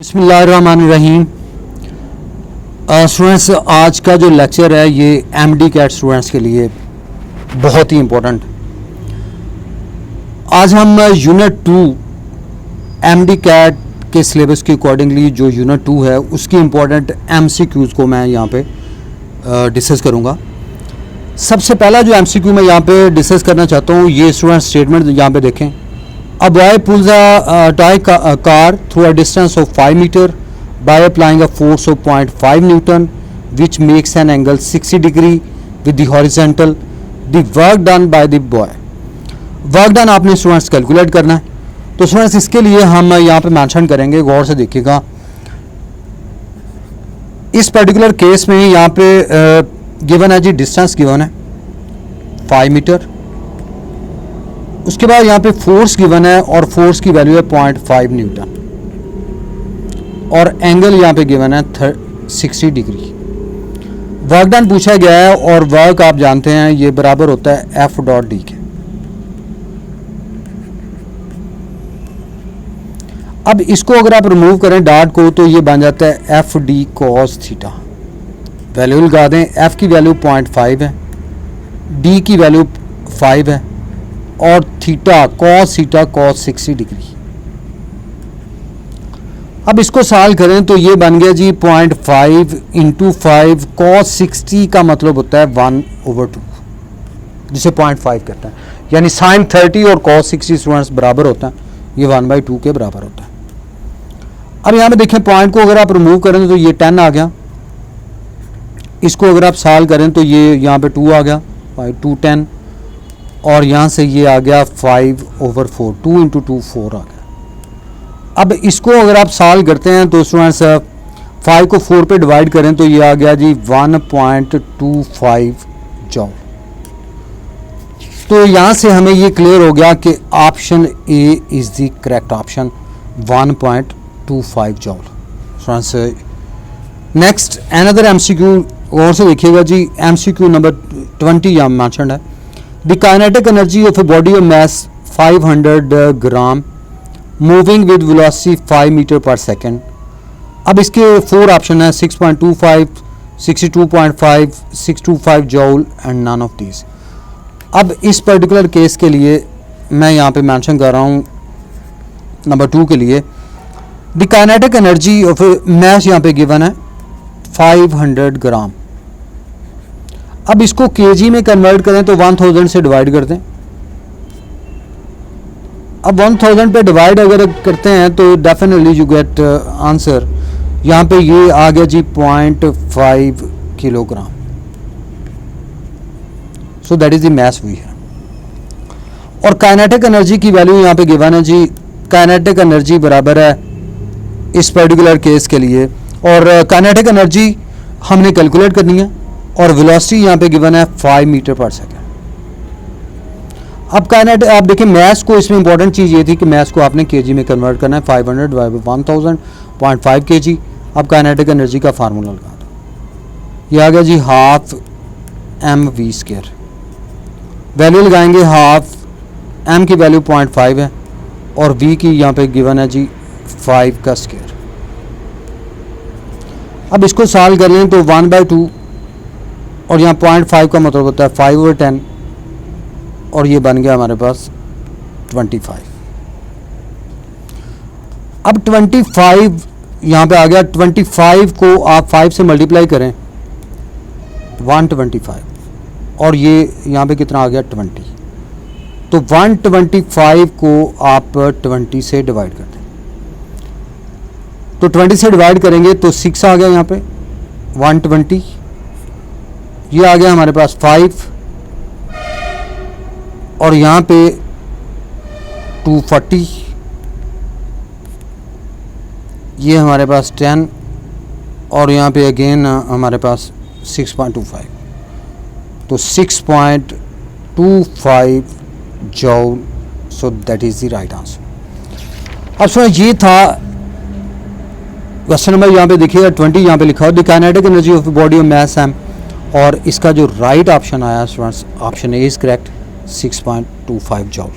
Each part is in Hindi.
बिस्मिल्लाहिर्रहमानिर्रहीम। स्टूडेंट्स, आज का जो लेक्चर है ये एमडी कैट स्टूडेंट्स के लिए बहुत ही इम्पोर्टेंट। आज हम यूनिट 2 एमडी कैट के सिलेबस के अकॉर्डिंगली जो यूनिट 2 है उसकी इम्पोर्टेंट एमसीक्यूज़ को मैं यहाँ पे डिस्कस करूँगा। सबसे पहला जो एमसीक्यू मैं यहाँ पे डिस्कस करना चाहता हूँ, ये स्टूडेंट स्टेटमेंट यहाँ पे देखें। A boy pulls a toy car through a distance of 5 meters by applying a force of 0.5 Newton, which makes an angle 60 degree with the horizontal. The work done by the boy. Work done आपने स्टूडेंट्स कैलकुलेट करना है। तो स्टूडेंट्स इसके लिए हम यहाँ पे मेंशन करेंगे, गौर से देखिएगा। इस पर्टिकुलर केस में यहाँ पे गिवन है जी, डिस्टेंस गिवन है 5 मीटर। उसके बाद यहाँ पे फोर्स गिवन है और फोर्स की वैल्यू है 0.5 न्यूटन और एंगल यहाँ पे गिवन है 60 डिग्री। वर्क डन पूछा गया है और वर्क आप जानते हैं ये बराबर होता है एफ डॉट डी के। अब इसको अगर आप रिमूव करें डॉट को तो ये बन जाता है F D cos theta. Value लगा दें, एफ की वैल्यू 0.5 है, डी की वैल्यू 5 है और थीटा कॉस 60 डिग्री। अब इसको सॉल्व करें तो ये बन गया जी 0.5 इंटू 5 कॉस 60 का मतलब होता है 1/2, जिसे 0.5 कहता है। यानी साइन 30 और कॉस 60 स्टूडेंट्स बराबर होता है, ये 1/2 के बराबर होता है। अब यहाँ पे देखें, पॉइंट को अगर आप रिमूव करें तो ये 10 आ गया। इसको अगर आप सॉल्व करें तो ये यहाँ पे 2 आ गया, 2 10 और यहाँ से ये आ गया 5/4, 2 इंटू 2 4 आ गया। अब इसको अगर आप सॉल्व करते हैं तो स्टूडेंट्स 5 को 4 पे डिवाइड करें तो ये आ गया जी 1.25 जॉल। तो यहाँ से हमें ये क्लियर हो गया कि option A is the correct option, 1.25 जॉल। Students next another MCQ और से देखिएगा जी, एमसीक्यू नंबर 20 यहाँ मेंशन्ड है। The kinetic energy of a body of mass 500 gram moving with velocity 5 meter per second. अब इसके 4 ऑप्शन है, 6.25, 62.5, 625 joule and none of these. अब इस पर्टिकुलर केस के लिए मैं यहाँ पे मेंशन कर रहा हूँ नंबर 2 के लिए। The kinetic energy of mass यहाँ पे गिवन है 500 ग्राम। अब इसको केजी में कन्वर्ट करें तो 1000 से डिवाइड कर दें। अब 1000 पे डिवाइड अगर करते हैं तो डेफिनेटली यू गेट आंसर। यहाँ पे ये आ गया जी 0.5 kilogram. So that is the mass वी है। और काइनेटिक एनर्जी की वैल्यू यहाँ पे गिवन है जी, काइनेटिक एनर्जी बराबर है इस पर्टिकुलर केस के लिए, और काइनेटिक एनर्जी हमने कैलकुलेट करनी है और वेलोसिटी यहाँ पे गिवन है 5 मीटर पर सेकेंड। अब काइनेटिक आप देखिए, मैथ्स को इसमें इंपॉर्टेंट चीज़ ये थी कि मैथ्स को आपने केजी में कन्वर्ट करना है। 500 डिवाइड बाय 1000, 0.5 केजी। अब काइनेटिक एनर्जी का फार्मूला लगा दो, ये आ गया जी हाफ mv²। वैल्यू लगाएंगे, हाफ m की वैल्यू 0.5 है और v की यहाँ पे गिवन है जी 5 का स्क्वायर। अब इसको सॉल्व कर लें तो 1/2 और यहाँ 0.5 का मतलब होता है 5/10 और ये बन गया हमारे पास 25। अब 25 यहाँ पे आ गया। 25 को आप 5 से मल्टीप्लाई करें 125 और ये यहाँ पे कितना आ गया 20। तो 125 को आप 20 से डिवाइड कर दें तो 20 से डिवाइड करेंगे तो 6 आ गया यहाँ पे 120। ये आ गया हमारे पास 5 और यहाँ पे 240, ये हमारे पास 10 और यहाँ पे अगेन हमारे पास 6.25। तो 6.25 जॉल। सो that is the right answer. अब सुनो, ये था क्वेश्चन नंबर, यहाँ पे देखिएगा 20 यहाँ पे लिखा हो, the kinetic energy of body of mass M, और इसका जो राइट ऑप्शन आया students, option A is correct, 6.25 joule.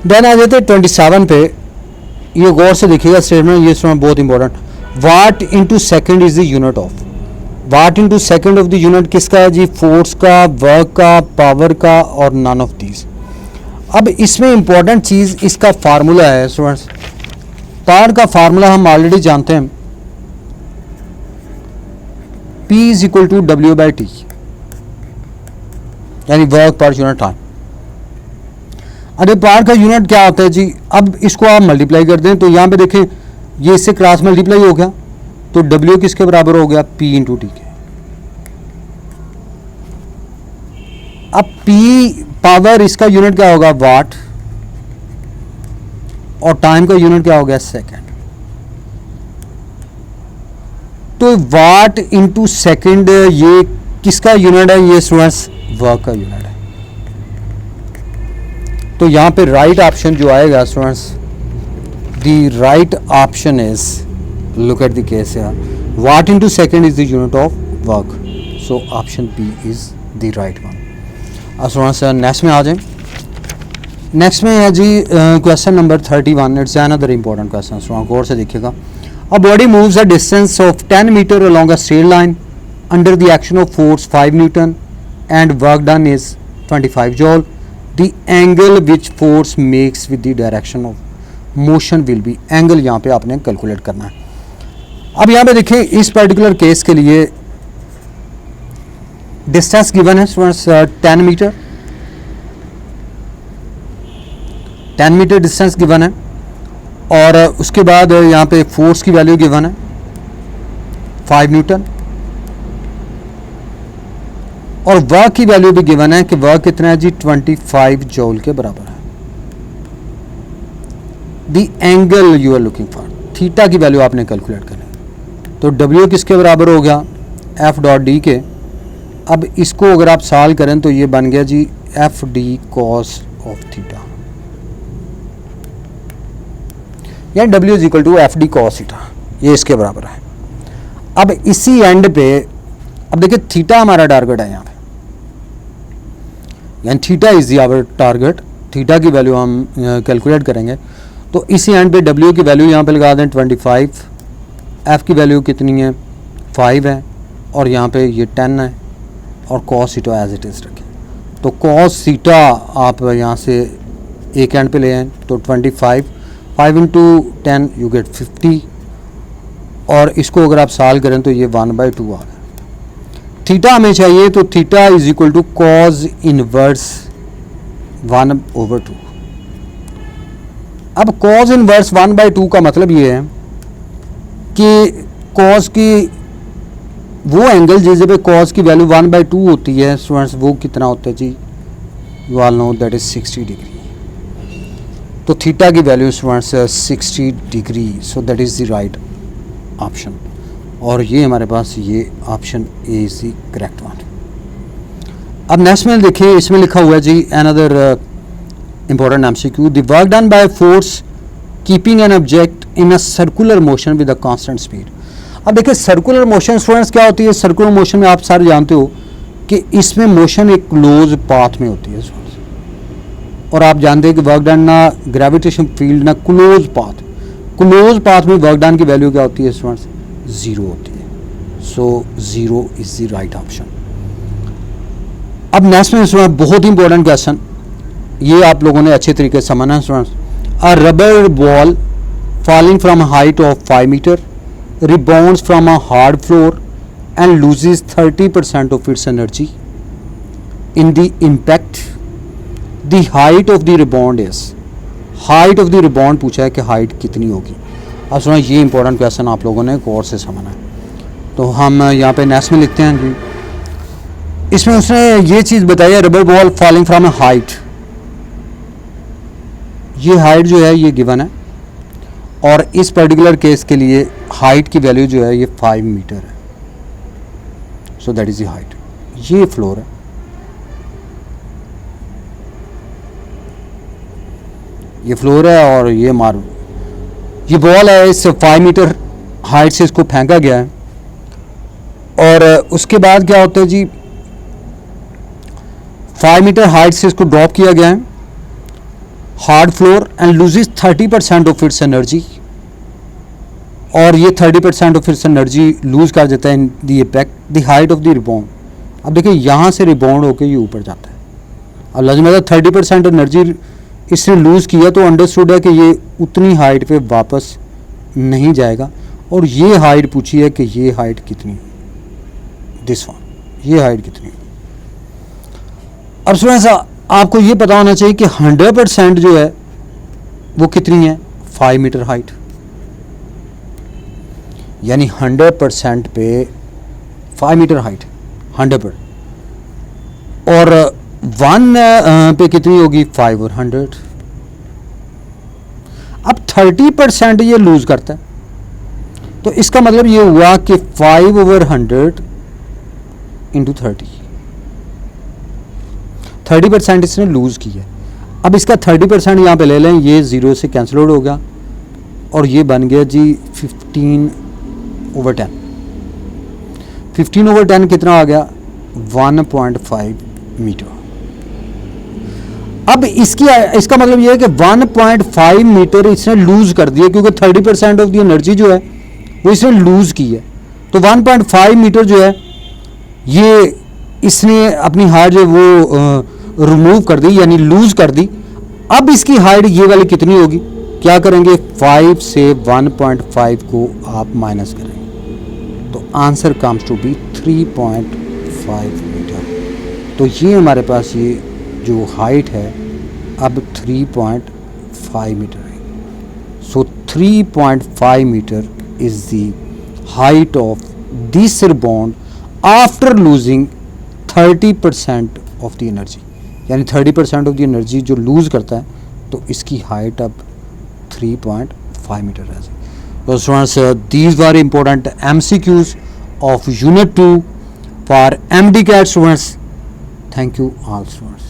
Then आ जाते 27 पे। ये गौर से देखिएगा स्टेटमेंट, ये स्टेटमेंट बहुत important. Watt into second is the unit of, watt into second of the unit किसका है जी? फोर्स का, वर्क का, पावर का, और नन ऑफ दीज। अब इसमें इंपॉर्टेंट चीज़ इसका फार्मूला है स्टूडेंट्स। पावर का फार्मूला हम ऑलरेडी जानते हैं, P is equal to W by T, यानी वर्क पर यूनिट टाइम। अरे पावर का यूनिट क्या होता है जी? अब इसको आप मल्टीप्लाई कर दें तो यहाँ पे देखें ये इससे क्रॉस मल्टीप्लाई हो गया, तो W किसके बराबर हो गया? P इंटू टी के। अब P पावर इसका यूनिट क्या होगा? वाट, और टाइम का यूनिट क्या हो गया? सेकेंड। तो वाट इंटू सेकेंड ये किसका यूनिट है? ये स्टूडेंट्स वर्क का यूनिट है। तो यहां पे राइट ऑप्शन जो आएगा students, the right option is, look at the case here, watt into second is the unit of work, so option B is the right one. अब स्टूडेंट्स नेक्स्ट में आ जाए। नेक्स्ट में है जी question number 31। It's another important question, student गौर से देखिएगा। A body moves a distance of 10 meter along a straight line under the action of force 5 Newton and work done is 25 joule. The angle which force makes with the direction of motion will be, angle यहाँ पे आपने कैलकुलेट करना है। अब यहाँ पे देखिए इस पर्टिकुलर केस के लिए डिस्टेंस गिवन है students 10 metre, 10 metre distance given है, और उसके बाद यहाँ पे फोर्स की वैल्यू गिवन है 5 न्यूटन, और वर्क की वैल्यू भी गिवन है कि वर्क कितना है जी? 25 जूल के बराबर है। The angle you are looking for, theta की वैल्यू आपने कैलकुलेट करनी, तो W किसके बराबर हो गया? F डॉट डी के। अब इसको अगर आप सॉल्व करें तो ये बन गया जी F D cos of theta, या W is equal to F D cos theta, ये इसके बराबर है। अब इसी एंड पे अब देखिए थीटा हमारा टारगेट है यहाँ पे, यानी theta is our target, theta की वैल्यू हम कैलकुलेट करेंगे। तो इसी एंड पे W की वैल्यू यहाँ पे लगा दें 25, F की वैल्यू कितनी है? 5 है, और यहाँ पे ये 10 है, और cos theta as it is रखें। तो कॉस थीटा आप यहाँ से एक एंड पे ले आए, तो 25, 5 इंटू 10 यू गेट 50, और इसको अगर आप सॉल्व करें तो ये 1/2 आ गया। थीटा हमें चाहिए, तो theta is equal to cos inverse 1/2। अब कॉज इनवर्स 1/2 का मतलब ये है कि कॉज की वो एंगल जिस पे कॉज की वैल्यू 1/2 होती है स्टूडेंट्स, वो कितना होता है जी? You all know that is 60 degree. तो थीटा की value students 60 degree, so that is the right option, और ये हमारे पास ये option A is the correct one. अब नेक्स्ट में देखिए, इसमें लिखा हुआ है जी another important MCQ, the work done by force keeping an object in a circular motion with a constant speed. अब देखिए सर्कुलर मोशन स्टूडेंट्स क्या होती है? सर्कुलर मोशन में आप सारे जानते हो कि इसमें मोशन एक क्लोज पाथ में होती है, और आप जानते हैं कि वर्क डन ना ग्रेविटेशन फील्ड ना क्लोज पाथ में वर्क डन की वैल्यू क्या होती है स्टूडेंट्स? 0 होती है। सो 0 इज द राइट ऑप्शन। अब नेक्स्ट में स्टूडेंट बहुत ही इंपॉर्टेंट क्वेश्चन, ये आप लोगों ने अच्छे तरीके से समझना है students. A rubber ball falling from a height of 5 meter rebounds from a hard floor and loses 30% of its energy in the impact. The height of the rebound is, height of the rebound पूछा है कि हाइट कितनी होगी। अब सुना, ये इंपॉर्टेंट क्वेश्चन आप लोगों ने गौर से समझना है। तो हम यहाँ पे नेक्स्ट में लिखते हैं जी, इसमें उसने ये चीज़ बताई है, rubber ball falling from A height, ये हाइट जो है ये गिवन है, और इस पर्टिकुलर केस के लिए हाइट की वैल्यू जो है ये 5 मीटर है। सो दैट इज द हाइट। ये फ्लोर है, ये फ्लोर है, और ये मार्बल, ये बॉल है, इस 5 मीटर हाइट से इसको फेंका गया है, और उसके बाद क्या होता है जी, 5 मीटर हाइट से इसको ड्रॉप किया गया है, hard floor and loses 30% of its energy, और ये 30% ऑफ इट्स एनर्जी लूज कर देता है in the impact the height of the rebound. अब देखिए यहाँ से रिबाउंड होकर ये ऊपर जाता है। अब लाजिम 30% एनर्जी इसने लूज़ किया तो अंडरस्टूड है कि ये उतनी हाइट पे वापस नहीं जाएगा। और ये हाइट पूछी है कि ये हाइट कितनी, दिस वन, ये हाइट कितनी। अब स्टूडेंट्स आपको ये पता होना चाहिए कि 100% जो है वो कितनी है, 5 मीटर हाइट, यानी 100% पे 5 मीटर हाइट 100%, और 1 पे कितनी होगी, 5 और 100। अब 30% ये लूज करता है, तो इसका मतलब ये हुआ कि 5/100 इंटू 30% इसने लूज किया है। अब इसका 30% यहाँ पे ले लें, ये 0 से कैंसिल आउट हो गया और ये बन गया जी 15/10। 15/10 कितना आ गया, 1.5 मीटर। अब इसका मतलब ये है कि 1.5 मीटर इसने लूज कर दिया, क्योंकि 30% ऑफ द एनर्जी जो है वो इसने लूज की है। तो 1.5 मीटर जो है ये इसने अपनी हाइट जो वो रिमूव कर दी, यानी लूज कर दी। अब इसकी हाइट ये वाली कितनी होगी, क्या करेंगे, 5 से 1.5 को आप माइनस करेंगे, तो answer comes to be 3.5 metre. तो ये हमारे पास ये जो हाइट है अब 3.5 मीटर है। So 3.5 metre is the height of this rebound after losing 30% of the energy, यानी 30% ऑफ द एनर्जी जो लूज करता है, तो इसकी हाइट अब 3.5 मीटर है। So students, these were important MCQs of Unit 2 for MD CAT students. Thank you all students.